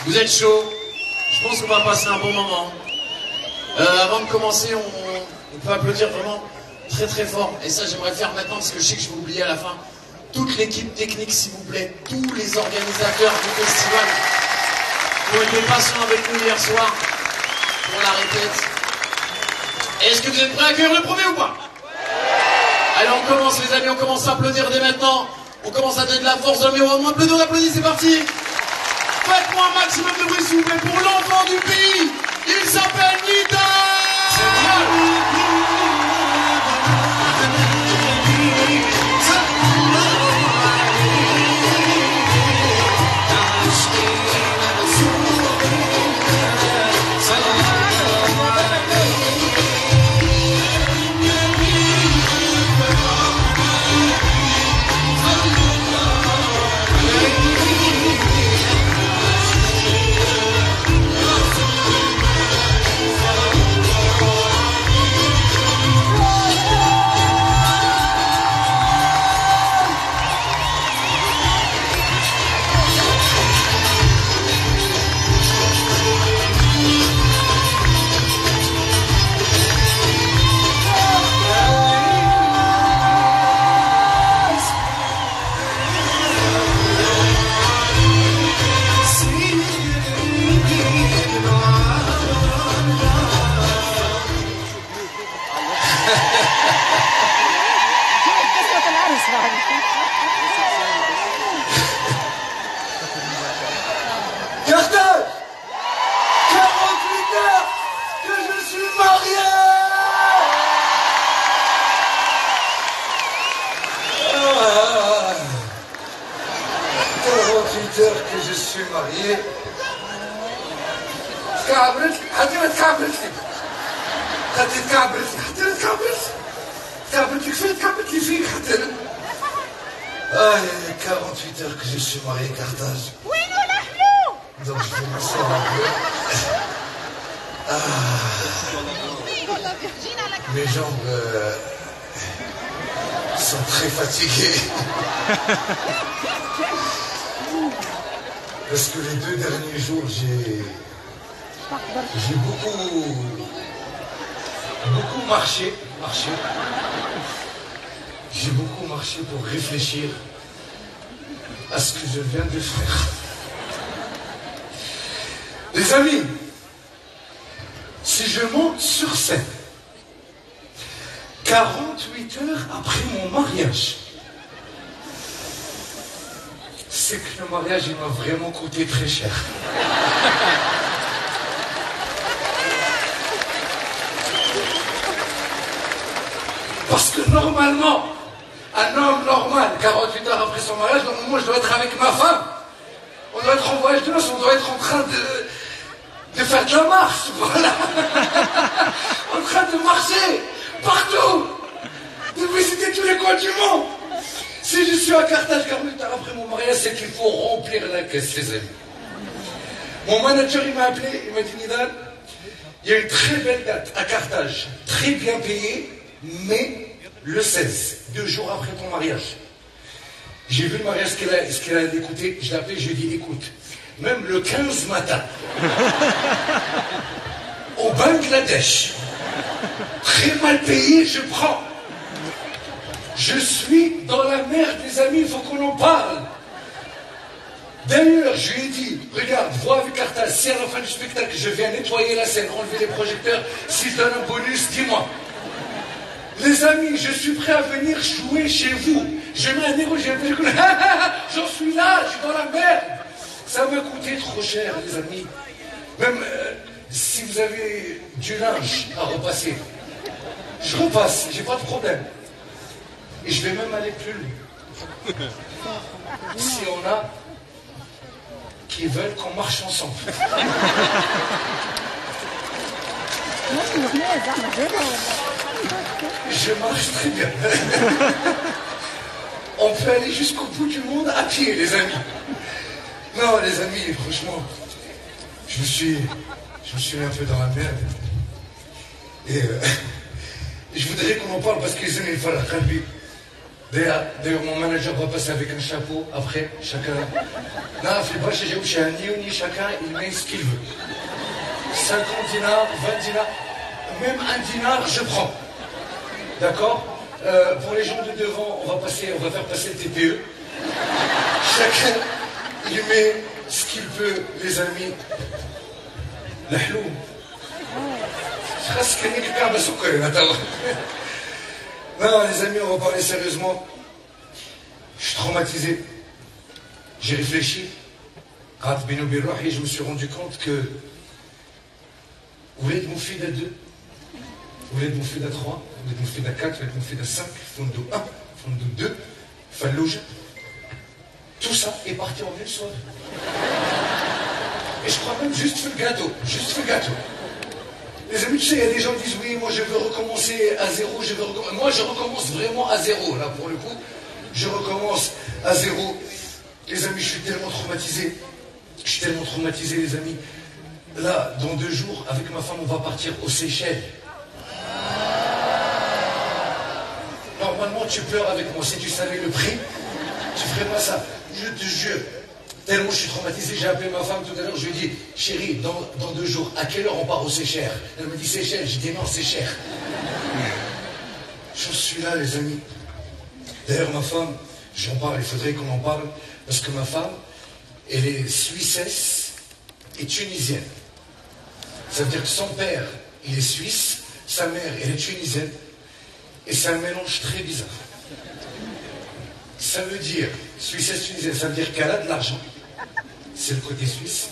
Vous êtes chaud? Je pense qu'on va passer un bon moment. Avant de commencer, on peut applaudir vraiment très très fort. Et ça, j'aimerais le faire maintenant parce que je sais que je vais oublier à la fin. Toute l'équipe technique, s'il vous plaît, tous les organisateurs du festival qui ont été patients avec nous hier soir pour la répète. Est-ce que vous êtes prêts à accueillir le premier ou pas? Allez, on commence les amis, on commence à applaudir dès maintenant. On commence à donner de la force dans le miroir. On applaudit, on applaudit, c'est parti. Faites-moi un maximum de bruit s'il vous plaît pour l'enfant du pays. Il s'appelle Nida. Que je suis marié. تكعبرت حتى ما تكعبرت لي حتى تكعبرت لي حتى تكعبرت لي كيفاش تكعبرت لي فيك حتى انا 48 heures que je suis marié Carthage. Oui, nous نحن. Donc je vais m'asseoir un peu. Mes jambes sont très fatiguées. Parce que les 2 derniers jours, j'ai beaucoup marché. J'ai beaucoup marché pour réfléchir à ce que je viens de faire. Les amis, si je monte sur scène, 48 heures après mon mariage, c'est que le mariage, il m'a vraiment coûté très cher. Parce que normalement, un homme normal, 48 heures après son mariage, normalement, je dois être avec ma femme. On doit être en voyage de noces, on doit être en train de faire de la marche, voilà. En train de marcher, partout, de visiter tous les coins du monde. Si je suis à Carthage 48 heures après mon mariage, c'est qu'il faut remplir la caisse, les amis. Mon manager, il m'a appelé, il m'a dit, Nidal, il y a une très belle date à Carthage, très bien payée, mais le 16, 2 jours après ton mariage. J'ai vu le mariage, ce qu'elle a écouté, je l'ai appelé, je lui ai dit, écoute, même le 15 matin, au Bangladesh, très mal payé, je prends. Je suis dans la merde, les amis, il faut qu'on en parle. D'ailleurs, je lui ai dit, regarde, vois avec Carthage, si à la fin du spectacle, je viens nettoyer la scène, enlever les projecteurs, si je donne un bonus, dis-moi. Les amis, je suis prêt à venir jouer chez vous. Je mets un héros, j'en suis là, je suis dans la merde. Ça m'a coûté trop cher, les amis. Même si vous avez du linge à repasser, je repasse, j'ai pas de problème. Et je vais même aller plus loin. Si on a qui veulent qu'on marche ensemble. Je marche très bien. On peut aller jusqu'au bout du monde à pied, les amis. Non, les amis, franchement, je me suis mis un peu dans la merde. Et je voudrais qu'on en parle parce que les amis, il faut la traduire. D'ailleurs, mon manager va passer avec un chapeau après, chacun. Non, fais pas chez un ni chacun, il met ce qu'il veut. 50 dinars, 20 dinars, même un dinar, je prends. D'accord? Pour les gens de devant, on va faire passer le TPE. Chacun, il met ce qu'il peut, les amis. La hloum. Non, les amis, on va parler sérieusement. Je suis traumatisé. J'ai réfléchi. Et je me suis rendu compte que vous voulez être moufid à 2, vous voulez être moufid à 3, vous voulez être moufid à 4, vous voulez être moufid à 5, fondo 1, fondo 2, fallouja. Tout ça est parti en une soirée. Et je crois même juste fait le gâteau. Les amis, tu sais, il y a des gens qui disent oui, moi je veux recommencer à zéro, moi je recommence vraiment à zéro, là pour le coup. Je recommence à zéro. Les amis, je suis tellement traumatisé. Les amis. Là, dans 2 jours, avec ma femme, on va partir aux Seychelles. Normalement, tu pleures avec moi. Si tu savais le prix, tu ferais pas ça. Je te jure. Tellement je suis traumatisé, j'ai appelé ma femme tout à l'heure, je lui ai dit, chérie, dans 2 jours, à quelle heure on part aux Seychelles? Elle me dit Seychelles, j'ai dit non, c'est cher. J'en suis là, les amis. D'ailleurs, ma femme, j'en parle, il faudrait qu'on en parle, parce que ma femme, elle est suissesse et tunisienne. Ça veut dire que son père, il est suisse, sa mère, elle est tunisienne, et c'est un mélange très bizarre. Ça veut dire, suissesse tunisienne, ça veut dire qu'elle a de l'argent, c'est le côté suisse,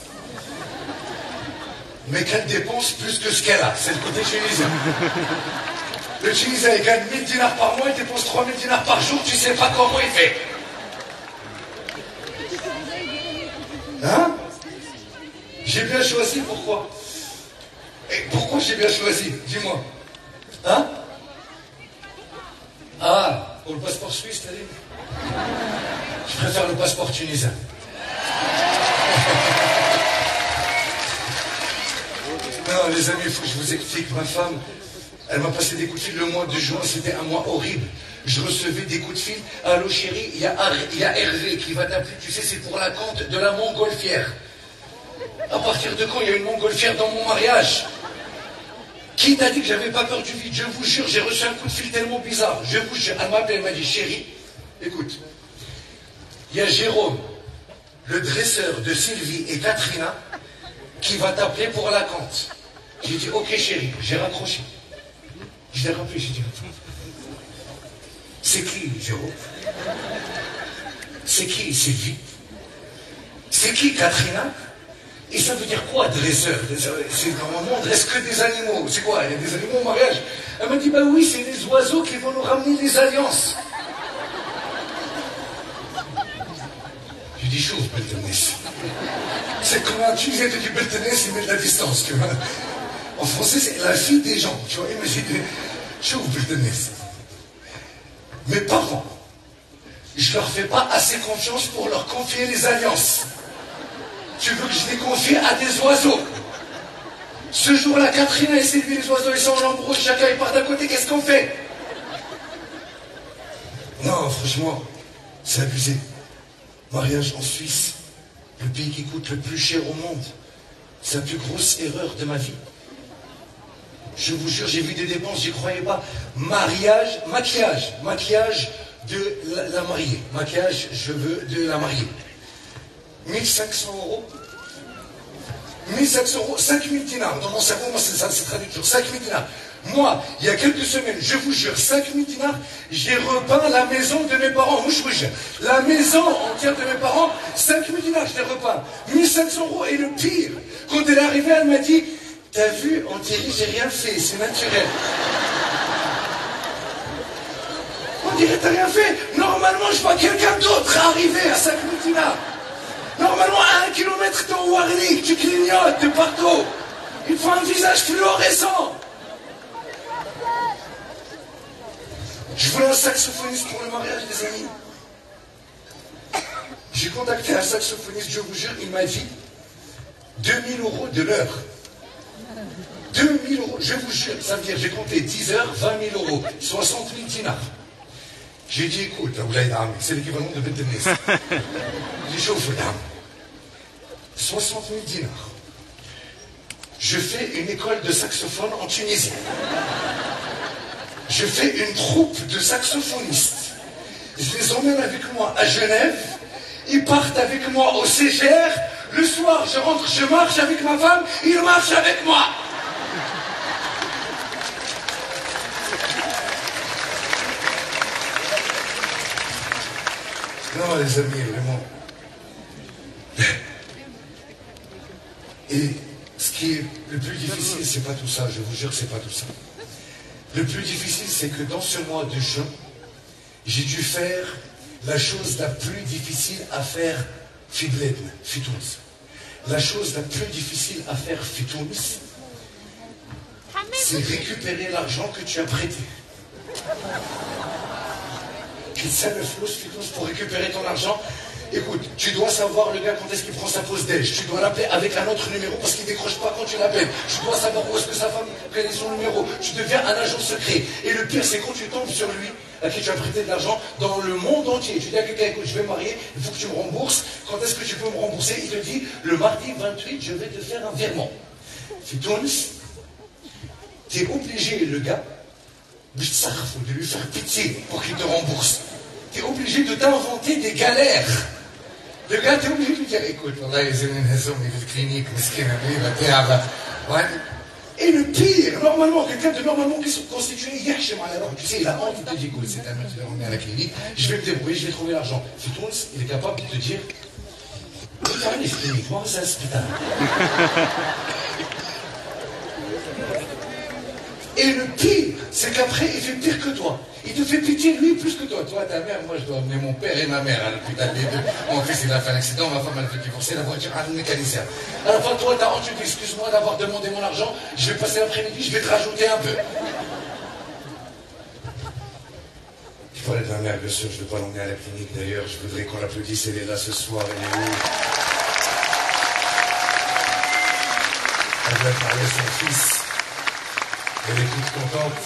mais qu'elle dépense plus que ce qu'elle a, c'est le côté tunisien. Le Tunisien, il gagne 1000 dinars par mois, il dépense 3000 dinars par jour, tu sais pas comment il fait. Hein? J'ai bien choisi, pourquoi? Et pourquoi j'ai bien choisi? Dis-moi. Hein? Ah, pour le passeport suisse, t'as dit? Je préfère le passeport tunisien. Non, les amis, il faut que je vous explique. Ma femme, elle m'a passé des coups de fil le mois de juin, c'était un mois horrible. Je recevais des coups de fil. Allô chérie, il y a Hervé qui va t'appeler, tu sais, c'est pour la compte de la montgolfière. À partir de quand il y a une montgolfière dans mon mariage? Qui t'a dit que j'avais pas peur du vide? Je vous jure, j'ai reçu un coup de fil tellement bizarre. Je vous jure, elle m'a appelé, elle m'a dit, chérie, écoute, il y a Jérôme, le dresseur de Sylvie et Katrina, qui va t'appeler pour la compte. J'ai dit, ok chérie, j'ai raccroché. Je l'ai rappelé, j'ai dit, c'est qui Jérôme? C'est qui Sylvie? C'est qui Katrina? Et ça veut dire quoi, dresseur? C'est normalement, on dresse que des animaux. C'est quoi? Il y a des animaux au mariage? Elle m'a dit, bah oui, c'est les oiseaux qui vont nous ramener les alliances. Je dis, chauffe, Beltenès. C'est comme un Tunisien te dit Beltenès, il met de la distance, tu vois. En français, c'est la fille des gens, tu vois. Imagine, chauffe, Beltenès. Mes parents, je leur fais pas assez confiance pour leur confier les alliances. Tu veux que je les confie à des oiseaux? Ce jour-là, Katrina et Sylvie, les oiseaux, ils sont en embrouille, chacun il part d'un côté, qu'est-ce qu'on fait? Non, franchement, c'est abusé. Mariage en Suisse, le pays qui coûte le plus cher au monde. C'est la plus grosse erreur de ma vie. Je vous jure, j'ai vu des dépenses, j'y croyais pas. Maquillage de la mariée. Maquillage, cheveux de la mariée. 1500 €. 1500 €, 5000 dinars. Dans mon cerveau, moi, ça se traduit toujours. 5000 dinars. Moi, il y a quelques semaines, je vous jure, 5000 dinars, j'ai repeint la maison de mes parents. La maison entière de mes parents, 5000 dinars, je l'ai repeint. 1500 € et le pire, quand elle est arrivée, elle m'a dit, t'as vu, en Thierry, j'ai rien fait, c'est naturel. On dirait t'as rien fait. Normalement, je vois quelqu'un d'autre arriver à 5000 dinars. Normalement, à 1 kilomètre de Warwick, tu clignotes de partout. Il faut un visage fluorescent. Je voulais un saxophoniste pour le mariage, les amis. J'ai contacté un saxophoniste, je vous jure, il m'a dit 2000 € de l'heure. 2000 €, je vous jure, ça veut dire, j'ai compté 10 heures, 20 000 €, 60 000 dinars. J'ai dit, écoute, c'est l'équivalent de Bent Nes. J'ai dit, chauffe, dame. 60 000 dinars. Je fais une école de saxophone en Tunisie. Je fais une troupe de saxophonistes. Je les emmène avec moi à Genève. Ils partent avec moi au CGR. Le soir, je rentre, je marche avec ma femme. Ils marchent avec moi. Non, les amis, vraiment. Et ce qui est le plus difficile, c'est pas tout ça. Je vous jure que c'est pas tout ça. Le plus difficile, c'est que dans ce mois de juin, j'ai dû faire la chose la plus difficile à faire Fidledn, Fitouns. La chose la plus difficile à faire Fitouns, c'est récupérer l'argent que tu as prêté. Qu'il sait le flou, Fitouns, pour récupérer ton argent. Écoute, tu dois savoir le gars quand est-ce qu'il prend sa pause déj. Tu dois l'appeler avec un autre numéro parce qu'il ne décroche pas quand tu l'appelles. Tu dois savoir où est-ce que sa femme connaît son numéro. Tu deviens un agent secret. Et le pire, c'est quand tu tombes sur lui, à qui tu as prêté de l'argent, dans le monde entier. Tu dis à quelqu'un, écoute, je vais me marier, il faut que tu me rembourses. Quand est-ce que tu peux me rembourser? Il te dit, le mardi 28, je vais te faire un virement. Fitouns, tu es obligé, le gars, de lui faire pitié pour qu'il te rembourse. Tu es obligé de t'inventer des galères. Le gars, t'es obligé de lui dire, écoute, clinique, et le pire, normalement, quelqu'un de normalement qui se constitué, tu sais, il a honte, il te dit, écoute, c'est un mec qui va emmener à la clinique, je vais me débrouiller, je vais trouver l'argent. Fitouns, il est capable de te dire, clinique, moi, c'est un hospital. Et le pire, c'est qu'après, il fait pire que toi. Il te fait pitié, lui, plus que toi. Toi, ta mère, moi, je dois amener mon père et ma mère à l'hôpital, les deux. Mon fils, il a fait un accident, ma femme, elle fait divorcer, la voiture à un mécanicien. À la fin, toi, t'as honte, tu dis, excuse-moi d'avoir demandé mon argent, je vais passer l'après-midi, je vais te rajouter un peu. Il faut aller de ma mère, bien sûr, je ne veux pas l'emmener à la clinique, d'ailleurs. Je voudrais qu'on l'applaudisse, elle est là ce soir, elle est où? Elle va parler à son fils. Elle est toute contente.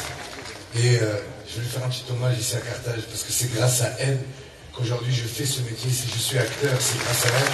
Et je vais lui faire un petit hommage ici à Carthage parce que c'est grâce à elle qu'aujourd'hui je fais ce métier. Si je suis acteur, c'est grâce à elle.